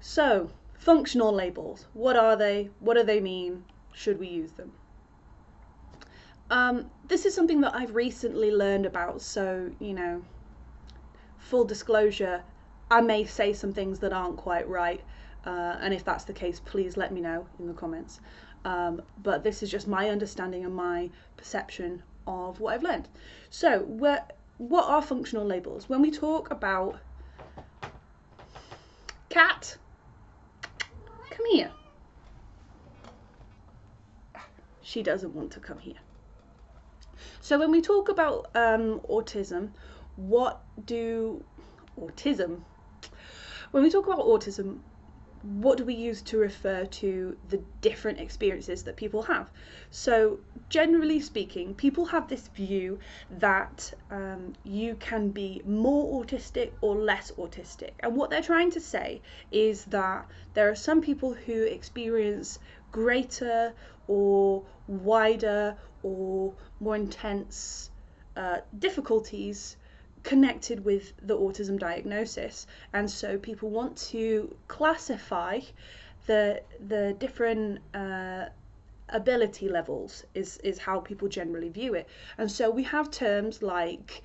So, functional labels. What are they? What do they mean? Should we use them? This is something that I've recently learned about, so, full disclosure, I may say some things that aren't quite right, and if that's the case, please let me know in the comments. But this is just my understanding and my perception of what I've learned. So, what are functional labels? When we talk about cat, come here. She doesn't want to come here. So when we talk about autism, autism? When we talk about autism, what do we use to refer to the different experiences that people have? So generally speaking, people have this view that you can be more autistic or less autistic. And what they're trying to say is that there are some people who experience greater or wider or more intense difficulties connected with the autism diagnosis, and so people want to classify the different ability levels is how people generally view it. And so we have terms like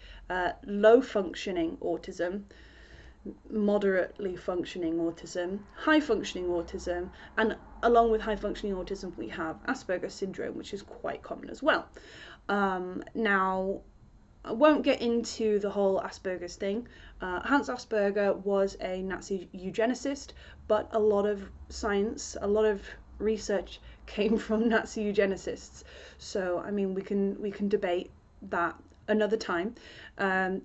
low functioning autism, moderately functioning autism, high functioning autism, and along with high functioning autism we have Asperger's syndrome, which is quite common as well. Now I won't get into the whole Asperger's thing. Hans Asperger was a Nazi eugenicist, but a lot of science, a lot of research came from Nazi eugenicists. So I mean, we can debate that another time.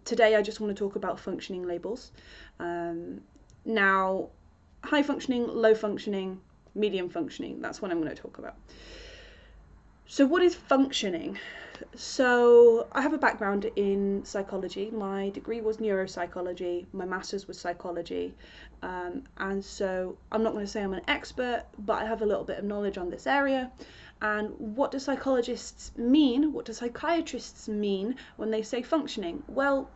Today I just want to talk about functioning labels. Now, high functioning, low functioning, medium functioning, that's what I'm going to talk about. So what is functioning? So I have a background in psychology. My degree was neuropsychology, my master's was psychology, and so I'm not going to say I'm an expert, but I have a little bit of knowledge on this area. And what do psychologists mean? What do psychiatrists mean when they say functioning? Well,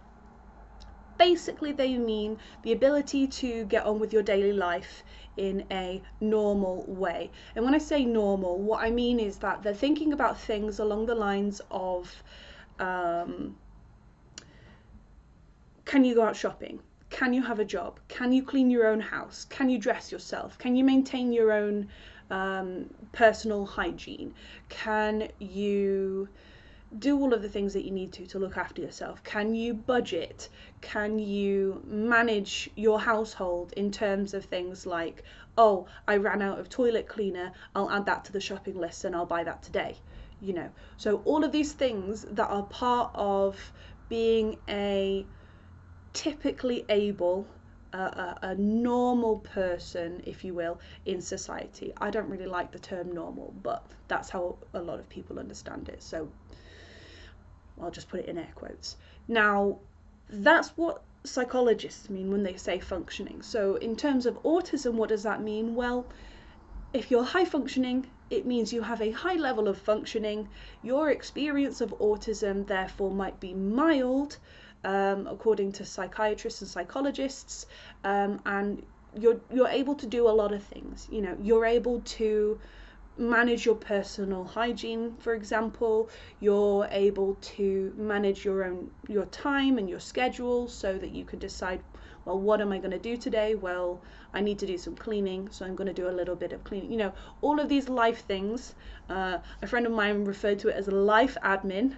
basically they mean the ability to get on with your daily life in a normal way. And when I say normal, what I mean is that they're thinking about things along the lines of can you go out shopping? Can you have a job? Can you clean your own house? Can you dress yourself? Can you maintain your own personal hygiene? Can you do all of the things that you need to look after yourself? Can you budget? Can you manage your household in terms of things like, oh, I ran out of toilet cleaner, I'll add that to the shopping list and I'll buy that today, So all of these things that are part of being a typically able, a normal person, if you will, in society. I don't really like the term normal, but that's how a lot of people understand it. So I'll just put it in air quotes. Now, that's what psychologists mean when they say functioning. So in terms of autism, what does that mean? Well, if you're high functioning, it means you have a high level of functioning. Your experience of autism, therefore, might be mild, according to psychiatrists and psychologists, and you're able to do a lot of things. You're able to manage your personal hygiene, for example. You're able to manage your time and your schedule so that you can decide, well, what am I going to do today? Well, I need to do some cleaning, so I'm going to do a little bit of cleaning. All of these life things. A friend of mine referred to it as life admin,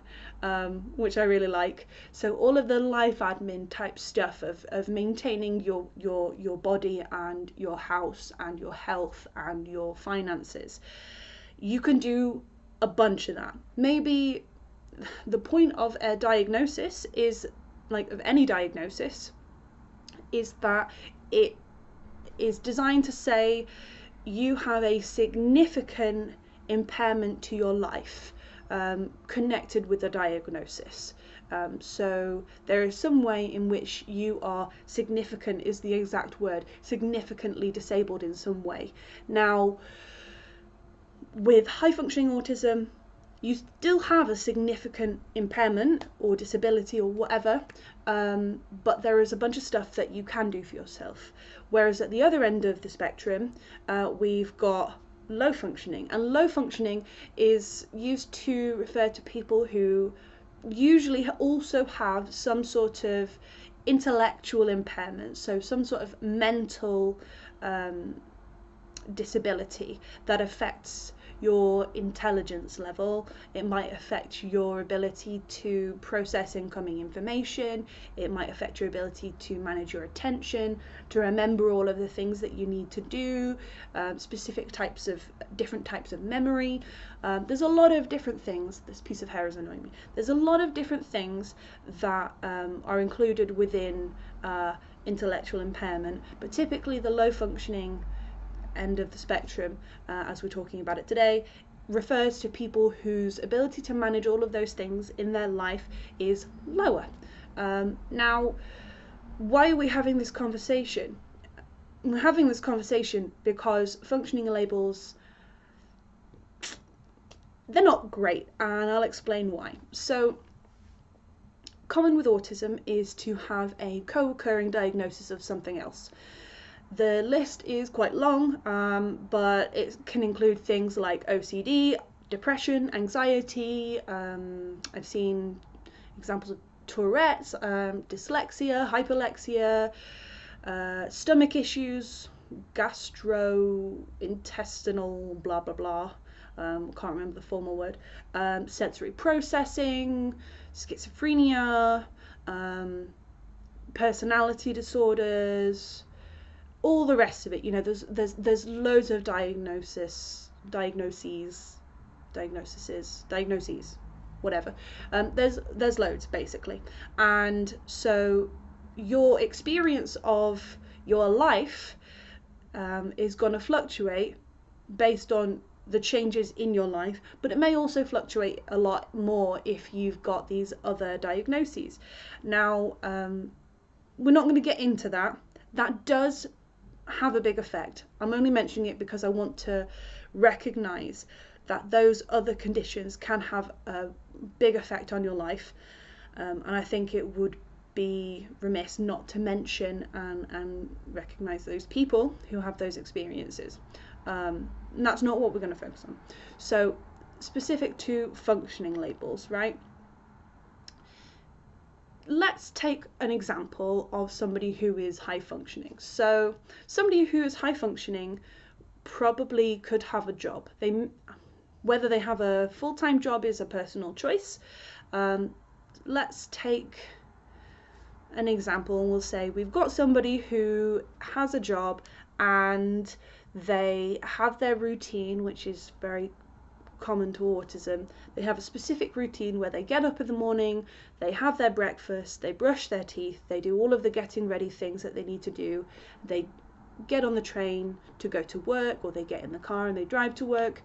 which I really like. So all of the life admin type stuff of maintaining your body and your house and your health and your finances. You can do a bunch of that. Maybe the point of a diagnosis is, like of any diagnosis, is that it is designed to say you have a significant impairment to your life connected with the diagnosis. So there is some way in which you are significant, is the exact word, significantly disabled in some way. Now, with high functioning autism, you still have a significant impairment or disability or whatever, but there is a bunch of stuff that you can do for yourself. Whereas at the other end of the spectrum, we've got low functioning, and low functioning is used to refer to people who usually also have some sort of intellectual impairment, so some sort of mental disability that affects your intelligence level. It might affect your ability to process incoming information. It might affect your ability to manage your attention, to remember all of the things that you need to do, different types of memory. There's a lot of different things. This piece of hair is annoying me. There's a lot of different things that are included within intellectual impairment, but typically the low functioning end of the spectrum, as we're talking about it today, refers to people whose ability to manage all of those things in their life is lower. Now, why are we having this conversation? We're having this conversation because functioning labels, they're not great, and I'll explain why. So, common with autism is to have a co-occurring diagnosis of something else. The list is quite long, but it can include things like OCD, depression, anxiety. I've seen examples of Tourette's, dyslexia, hyperlexia, stomach issues, gastrointestinal, blah blah blah. Can't remember the formal word. Sensory processing, schizophrenia, personality disorders. All the rest of it, there's loads of diagnoses, whatever. There's loads basically, and so your experience of your life is going to fluctuate based on the changes in your life, but it may also fluctuate a lot more if you've got these other diagnoses. Now, we're not going to get into that. That does have a big effect. I'm only mentioning it because I want to recognize that those other conditions can have a big effect on your life, and I think it would be remiss not to mention and recognize those people who have those experiences. And that's not what we're going to focus on. So, specific to functioning labels, right? Let's take an example of somebody who is high functioning. So somebody who is high functioning probably could have a job. Whether they have a full-time job is a personal choice. Let's take an example, and we'll say we've got somebody who has a job and they have their routine, which is very common to autism. They have a specific routine where they get up in the morning, they have their breakfast, they brush their teeth, they do all of the getting ready things that they need to do, they get on the train to go to work, or they get in the car and they drive to work,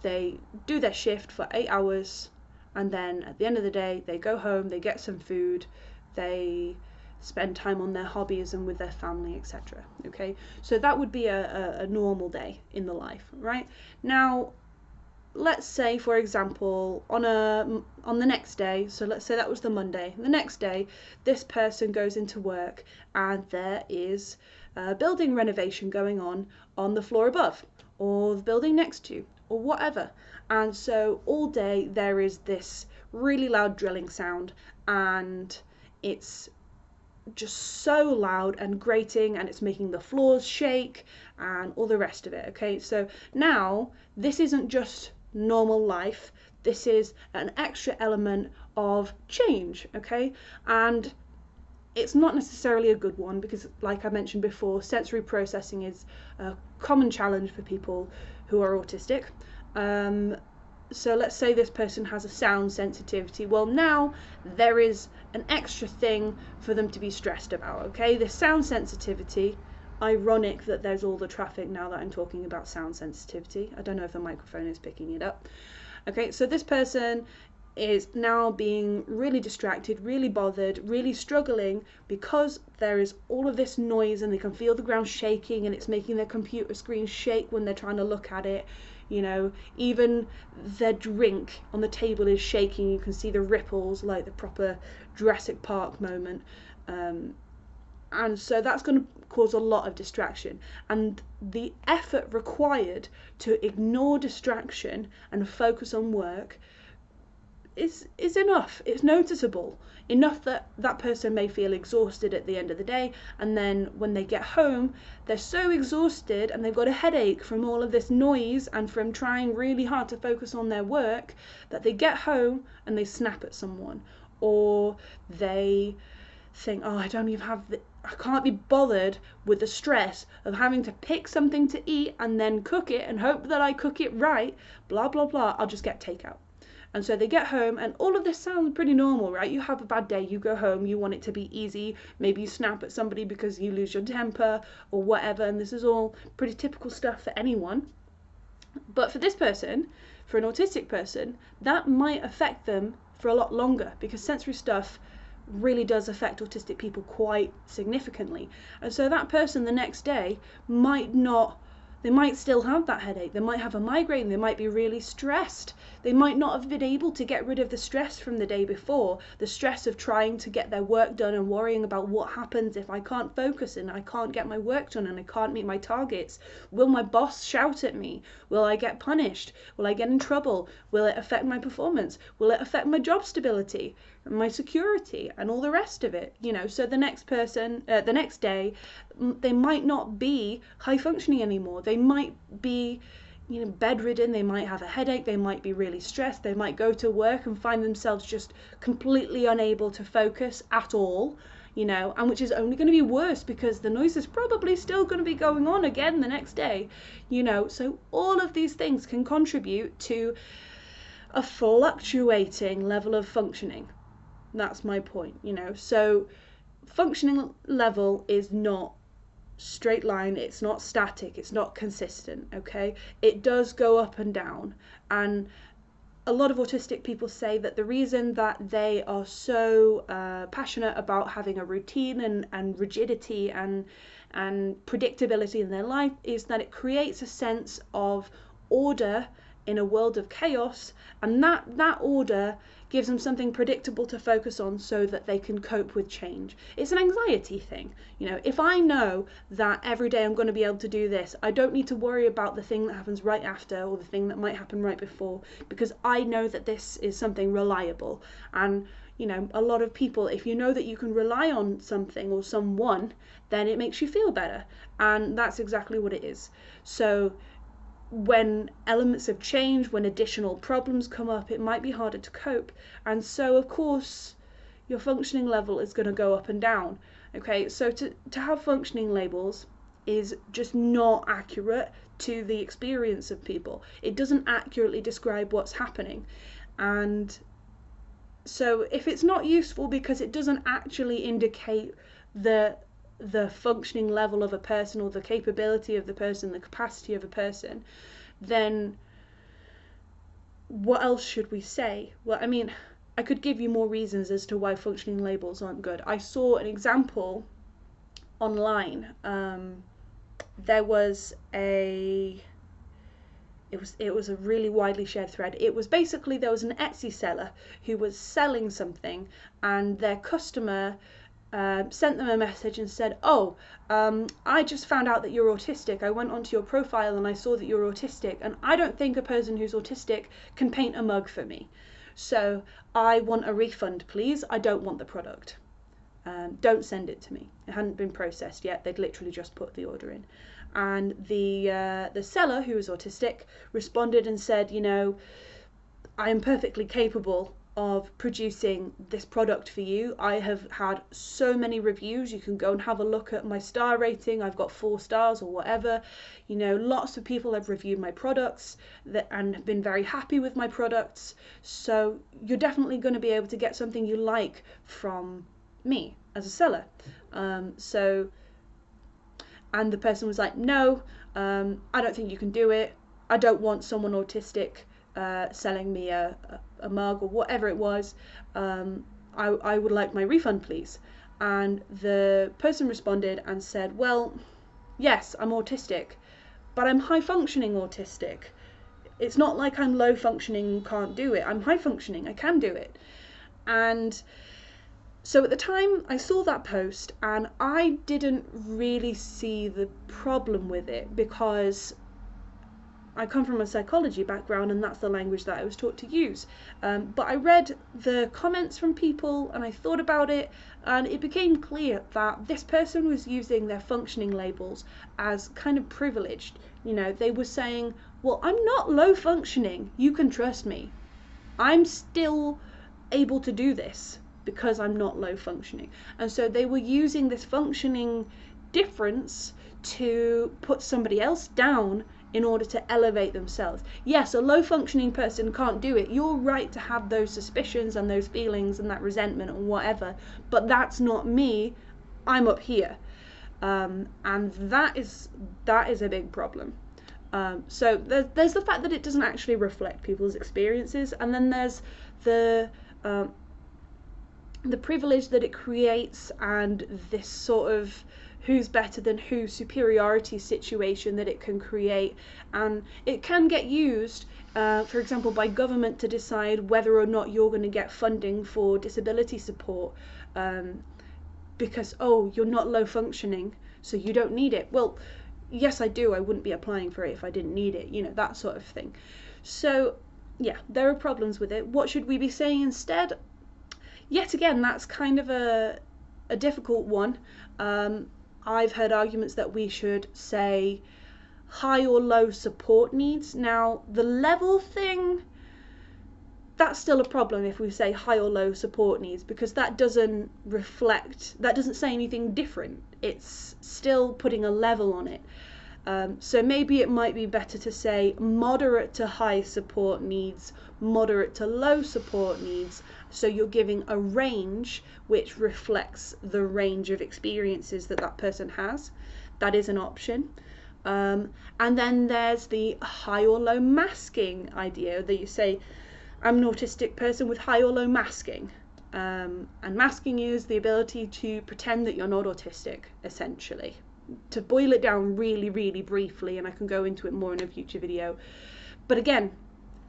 they do their shift for 8 hours, and then at the end of the day they go home, they get some food, they spend time on their hobbies and with their family, etc. Okay, so that would be a normal day in the life, right? Now, let's say, for example, on the next day, so let's say that was the Monday, the next day this person goes into work and there is a building renovation going on the floor above, or the building next to, or whatever, and so all day there is this really loud drilling sound, and it's just so loud and grating, and it's making the floors shake and all the rest of it. Okay, so now this isn't just normal life, this is an extra element of change, okay? And it's not necessarily a good one because, like I mentioned before, sensory processing is a common challenge for people who are autistic. So let's say this person has a sound sensitivity. Well, now there is an extra thing for them to be stressed about, okay? The sound sensitivity, ironic that there's all the traffic now that I'm talking about sound sensitivity. I don't know if the microphone is picking it up. Okay, so this person is now being really distracted, really bothered, really struggling because there is all of this noise and they can feel the ground shaking and it's making their computer screen shake when they're trying to look at it. You know, even their drink on the table is shaking. You can see the ripples, like the proper Jurassic Park moment. And so that's going to cause a lot of distraction, and the effort required to ignore distraction and focus on work is enough. It's noticeable enough that that person may feel exhausted at the end of the day, and then when they get home they're so exhausted and they've got a headache from all of this noise and from trying really hard to focus on their work that they get home and they snap at someone, or they think, oh, I can't be bothered with the stress of having to pick something to eat and then cook it and hope that I cook it right, blah blah blah, I'll just get takeout. And so they get home, and all of this sounds pretty normal, right? You have a bad day, you go home, you want it to be easy, maybe you snap at somebody because you lose your temper or whatever, and this is all pretty typical stuff for anyone. But for this person, for an autistic person, that might affect them for a lot longer, because sensory stuff really does affect autistic people quite significantly. And so that person the next day they might still have that headache, they might have a migraine, they might be really stressed, they might not have been able to get rid of the stress from the day before, the stress of trying to get their work done and worrying about what happens if I can't focus and I can't get my work done and I can't meet my targets. Will my boss shout at me? Will I get punished? Will I get in trouble? Will it affect my performance? Will it affect my job stability and my security and all the rest of it? You know, so the next day, they might not be high functioning anymore. They might be, you know, bedridden, they might have a headache, they might be really stressed, they might go to work and find themselves just completely unable to focus at all, you know, and which is only going to be worse because the noise is probably still going to be going on again the next day, you know. So all of these things can contribute to a fluctuating level of functioning. That's my point, you know. So functioning level is not straight line, it's not static, it's not consistent, okay? It does go up and down, and a lot of autistic people say that the reason that they are so passionate about having a routine and rigidity and predictability in their life is that it creates a sense of order in a world of chaos, and that order gives them something predictable to focus on so that they can cope with change. It's an anxiety thing. You know, if I know that every day I'm going to be able to do this, I don't need to worry about the thing that happens right after or the thing that might happen right before, because I know that this is something reliable. And, you know, a lot of people, if you know that you can rely on something or someone, then it makes you feel better. And that's exactly what it is. So when elements of change, when additional problems come up, it might be harder to cope, and so of course your functioning level is going to go up and down. Okay, so to have functioning labels is just not accurate to the experience of people. It doesn't accurately describe what's happening, and so if it's not useful because it doesn't actually indicate the functioning level of a person or the capability of the person, the capacity of a person, then what else should we say? Well, I mean, I could give you more reasons as to why functioning labels aren't good. I saw an example online. There was it was a really widely shared thread. It was basically, there was an Etsy seller who was selling something, and their customer sent them a message and said, oh, I just found out that you're autistic. I went onto your profile and I saw that you're autistic, and I don't think a person who's autistic can paint a mug for me. So I want a refund, please. I don't want the product. Don't send it to me. It hadn't been processed yet. They'd literally just put the order in. And the seller, who was autistic, responded and said, you know, I am perfectly capable of producing this product for you. I have had so many reviews. You can go and have a look at my star rating. I've got 4 stars or whatever. You know, lots of people have reviewed my products and have been very happy with my products. So you're definitely going to be able to get something you like from me as a seller. And the person was like, no, I don't think you can do it. I don't want someone autistic selling me a mug or whatever it was, I would like my refund, please. And the person responded and said, well, yes, I'm autistic, but I'm high functioning autistic. It's not like I'm low functioning and can't do it. I'm high functioning, I can do it. And so at the time I saw that post and I didn't really see the problem with it, because I come from a psychology background and that's the language that I was taught to use. But I read the comments from people and I thought about it, and it became clear that this person was using their functioning labels as kind of privileged. You know, they were saying, well, I'm not low functioning, you can trust me. I'm still able to do this because I'm not low functioning. And so they were using this functioning difference to put somebody else down in order to elevate themselves. Yes, a low functioning person can't do it. You're right to have those suspicions and those feelings and that resentment and whatever, but that's not me. I'm up here. And that is a big problem. So there's the fact that it doesn't actually reflect people's experiences, and then there's the privilege that it creates, and this sort of who's better than who superiority situation that it can create. And it can get used, for example, by government to decide whether or not you're going to get funding for disability support, because, oh, you're not low functioning, so you don't need it. Well, yes, I do. I wouldn't be applying for it if I didn't need it, you know, that sort of thing. So yeah, there are problems with it. What should we be saying instead? Yet again, that's kind of a difficult one. I've heard arguments that we should say high or low support needs. Now, the level thing, that's still a problem if we say high or low support needs, because that doesn't say anything different. It's still putting a level on it. So maybe it might be better to say moderate to high support needs, moderate to low support needs, so you're giving a range which reflects the range of experiences that that person has. That is an option. And then there's the high or low masking idea, that you say, I'm an autistic person with high or low masking. And masking is the ability to pretend that you're not autistic, essentially. To boil it down really, really briefly, and I can go into it more in a future video. But again,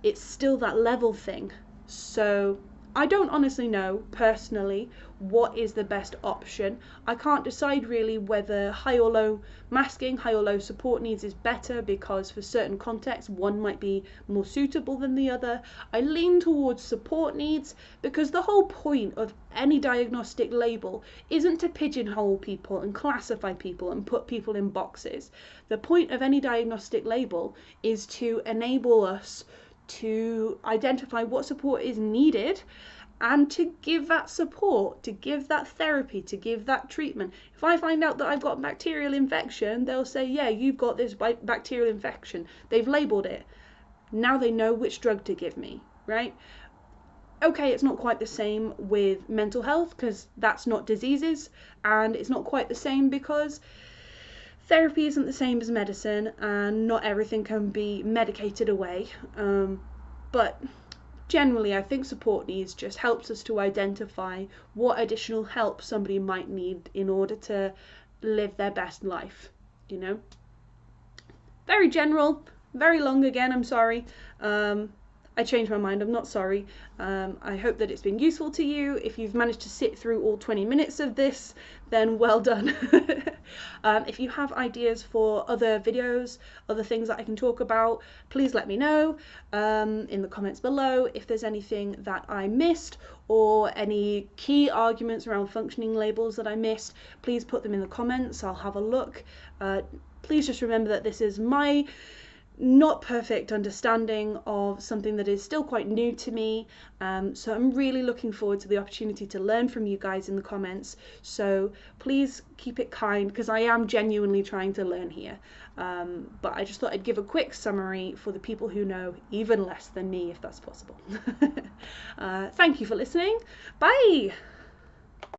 it's still that level thing. So I don't honestly know, personally, what is the best option. I can't decide really whether high or low masking, high or low support needs is better, because for certain contexts one might be more suitable than the other. I lean towards support needs, because the whole point of any diagnostic label isn't to pigeonhole people and classify people and put people in boxes. The point of any diagnostic label is to enable us to identify what support is needed, and to give that support, to give that therapy, to give that treatment. If I find out that I've got bacterial infection, they'll say, yeah, you've got this bacterial infection. They've labelled it. Now they know which drug to give me, right? Okay, it's not quite the same with mental health, because that's not diseases, and it's not quite the same because therapy isn't the same as medicine, and not everything can be medicated away. But generally, I think support needs just helps us to identify what additional help somebody might need in order to live their best life, you know. Very general, very long again, I'm sorry. I changed my mind, I'm not sorry. I hope that it's been useful to you. If you've managed to sit through all 20 minutes of this, then well done. If you have ideas for other videos, other things that I can talk about, please let me know in the comments below. If there's anything that I missed, or any key arguments around functioning labels that I missed, please put them in the comments. I'll have a look. Please just remember that this is my not perfect understanding of something that is still quite new to me, so I'm really looking forward to the opportunity to learn from you guys in the comments. So please keep it kind, because I am genuinely trying to learn here, but I just thought I'd give a quick summary for the people who know even less than me, if that's possible. Thank you for listening. Bye.